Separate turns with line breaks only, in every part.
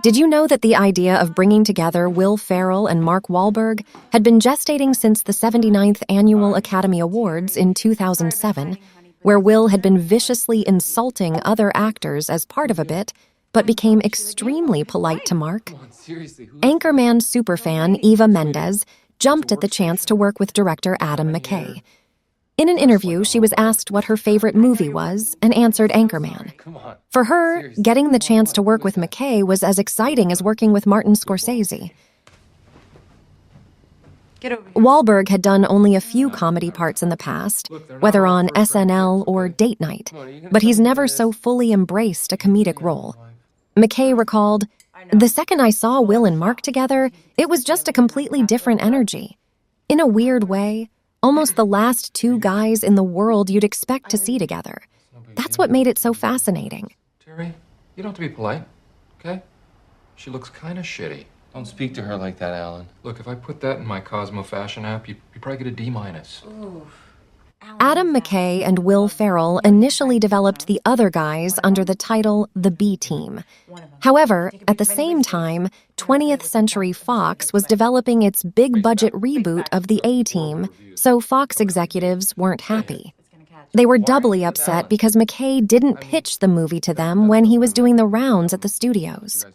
Did you know that the idea of bringing together Will Ferrell and Mark Wahlberg had been gestating since the 79th Annual Academy Awards in 2007, where Will had been viciously insulting other actors as part of a bit, but became extremely polite to Mark? Anchorman superfan Eva Mendes jumped at the chance to work with director Adam McKay. In an interview, she was asked what her favorite movie was and answered Anchorman. For her, getting the chance to work with McKay was as exciting as working with Martin Scorsese. Wahlberg had done only a few comedy parts in the past, whether on SNL or Date Night, but he's never so fully embraced a comedic role. McKay recalled, "The second I saw Will and Mark together, it was just a completely different energy. In a weird way, almost the last two guys in the world you'd expect to see together. That's what made it so fascinating."
Terry, you don't have to be polite, okay? She looks kind of shitty.
Don't speak to her like that, Alan.
Look, if I put that in my Cosmo fashion app, you'd probably get a D-.
Adam McKay and Will Ferrell initially developed the other guys under the title The B Team. However, at the same time, 20th Century Fox was developing its big-budget reboot of The A Team, so Fox executives weren't happy. They were doubly upset because McKay didn't pitch the movie to them when he was doing the rounds at the studios.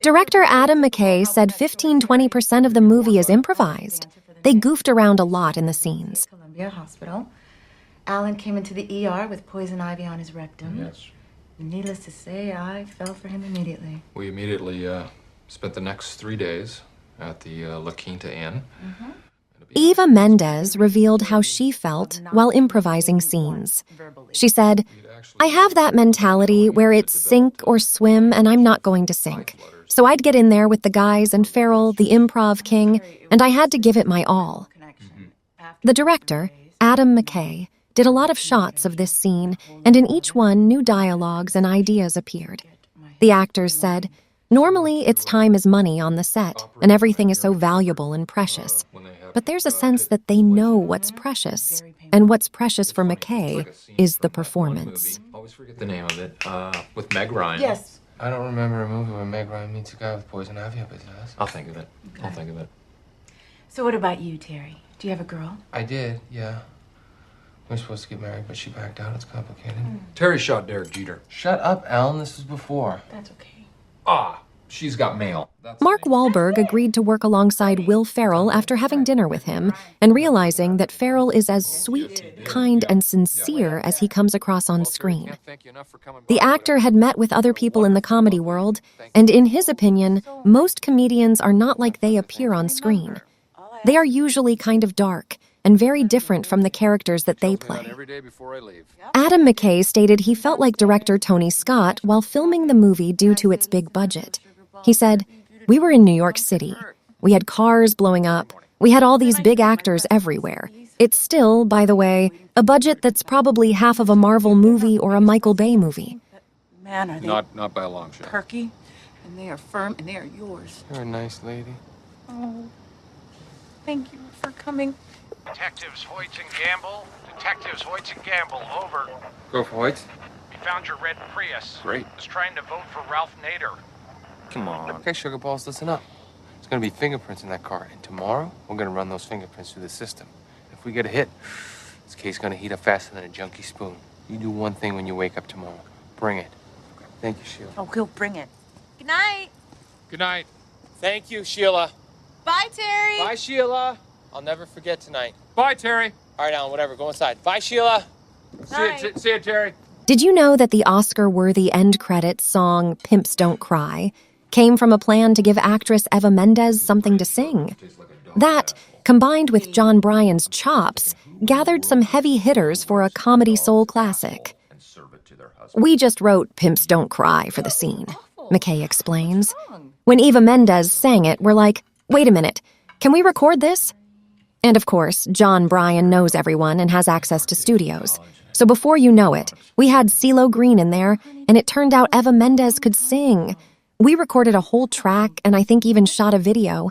Director Adam McKay said 15-20% of the movie is improvised. They goofed around a lot in the scenes.
Hospital. Alan came into the ER with poison ivy on his rectum.
Yes.
Needless to say, I fell for him immediately.
We immediately spent the next 3 days at the La Quinta Inn.
Eva Mendes revealed how she felt while improvising scenes. She said, "I have that mentality where it's sink or swim, and I'm not going to sink. So I'd get in there with the guys and Ferrell, the improv king, and I had to give it my all." The director, Adam McKay, did a lot of shots of this scene, and in each one, new dialogues and ideas appeared. The actors said, "Normally, it's time is money on the set, and everything is so valuable and precious. But there's a sense that they know what's precious, and what's precious for McKay is the performance."
Always forget the name of it. With Meg Ryan.
Yes.
I don't remember a movie where Meg Ryan meets a guy with poison ivy up his ass.
I'll think of it. I'll think of it.
So what about you, Terry? Do you have a girl?
I did, yeah. We were supposed to get married, but she backed out. It's complicated.
Terry shot Derek Jeter.
Shut up, Alan. This was before.
That's okay.
She's got mail.
Mark Wahlberg agreed to work alongside Will Ferrell after having dinner with him and realizing that Ferrell is as sweet, kind, and sincere as he comes across on screen. The actor had met with other people in the comedy world, and in his opinion, most comedians are not like they appear on screen. They are usually kind of dark and very different from the characters that they play. Adam McKay stated he felt like director Tony Scott while filming the movie due to its big budget. He said, "We were in New York City. We had cars blowing up. We had all these big actors everywhere. It's still, by the way, a budget that's probably half of a Marvel movie or a Michael Bay movie."
Man, are they
Not by a long shot.
perky? And they are firm, and they are yours.
You're a nice lady.
Oh, thank you for coming.
Detectives Hoyt and Gamble. Detectives Hoyt and Gamble, over.
Go for Hoyt.
We found your red Prius.
Great.
Was trying to vote for Ralph Nader.
Come on. Okay, sugar balls, listen up. There's gonna be fingerprints in that car, and tomorrow we're gonna run those fingerprints through the system. If we get a hit, this case gonna heat up faster than a junkie spoon. You do one thing when you wake up tomorrow. Bring it. Thank you, Sheila.
Oh, he'll bring it. Good night.
Good night. Thank you, Sheila.
Bye, Terry.
Bye, Sheila. I'll never forget tonight.
Bye, Terry.
All right, Alan, whatever. Go inside. Bye, Sheila.
See you, Terry.
Did you know that the Oscar-worthy end credits song "Pimps Don't Cry" came from a plan to give actress Eva Mendes something to sing? That, combined with John Bryan's chops, gathered some heavy hitters for a comedy soul classic. "We just wrote Pimps Don't Cry for the scene," McKay explains. "When Eva Mendes sang it, we're like, wait a minute, can we record this?" And of course, John Bryan knows everyone and has access to studios. So before you know it, we had CeeLo Green in there, and it turned out Eva Mendes could sing. We recorded a whole track, and I think even shot a video.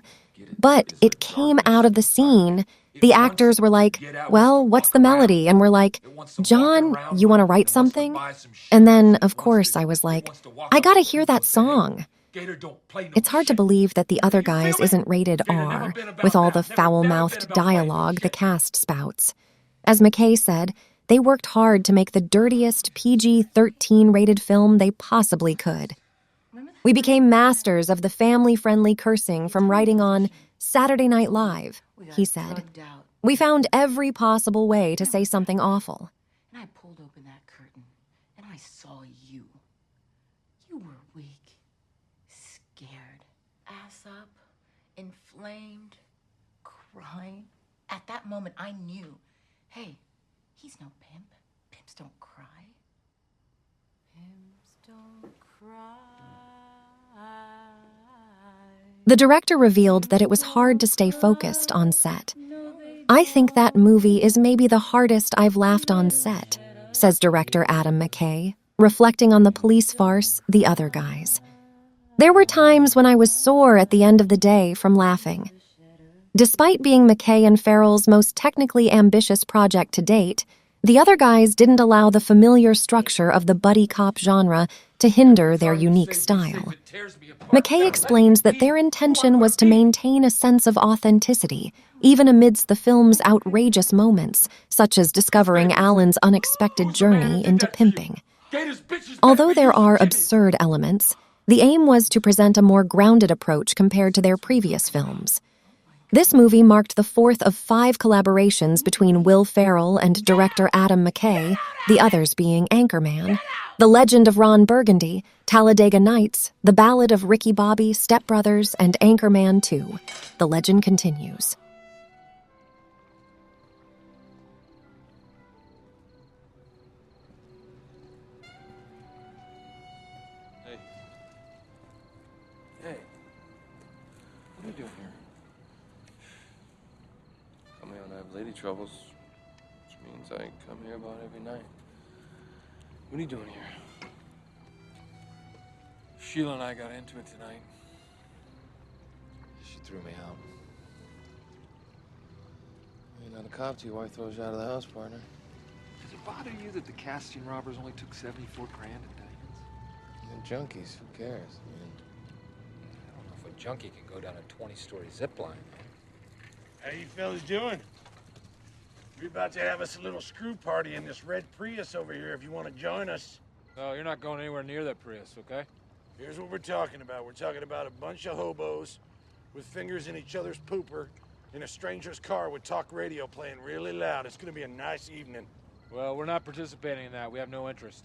But it came out of the scene. The actors were like, "Well, what's the melody?" And we're like, "John, you want to write something?" And then, of course, I was like, "I gotta hear that song."
Gator don't play no
It's hard to
shit.
believe that the other
You feel
guys
me?
isn't rated
Gator never
R,
been about
with all
that.
the
Never been
foul-mouthed
about playing no
dialogue the
shit.
cast spouts. As McKay said, they worked hard to make the dirtiest PG-13 rated film they possibly could. We became masters of the family-friendly cursing from writing on Saturday Night Live, he said. We found every possible way to say something awful.
And I pulled open that curtain, and I saw you. You were weak, scared, ass up, inflamed, crying. At that moment, I knew, hey, he's no pimp. Pimps don't cry. Pimps don't cry.
The director revealed that it was hard to stay focused on set. I think that movie is maybe the hardest I've laughed on set, says director Adam McKay, reflecting on the police farce The Other Guys. There were times when I was sore at the end of the day from laughing. Despite being McKay and Farrell's most technically ambitious project to date, The Other Guys didn't allow the familiar structure of the buddy cop genre to hinder their unique style. McKay explains that their intention was to maintain a sense of authenticity, even amidst the film's outrageous moments, such as discovering Alan's unexpected journey into pimping. Although there are absurd elements, the aim was to present a more grounded approach compared to their previous films. This movie marked the fourth of 5 collaborations between Will Ferrell and director Adam McKay, the others being Anchorman, The Legend of Ron Burgundy, Talladega Nights, The Ballad of Ricky Bobby, Step Brothers, and Anchorman 2. The legend continues.
Hey. Hey. What are you doing here? Come here when I have lady troubles, which means I come here about every night. What are you doing here?
Sheila and I got into it tonight.
She threw me out.
You're not a cop to your wife throws you out of the house, partner.
Does it bother you that the casting robbers only took 74 grand in diamonds?
You're junkies, who cares? I mean,
I don't know if a junkie can go down a 20-story zip line, man.
How you fellas doing? We're about to have us a little screw party in this red Prius over here if you want to join us.
No, you're not going anywhere near that Prius, okay?
Here's what we're talking about. We're talking about a bunch of hobos with fingers in each other's pooper in a stranger's car with talk radio playing really loud. It's gonna be a nice evening.
Well, we're not participating in that. We have no interest.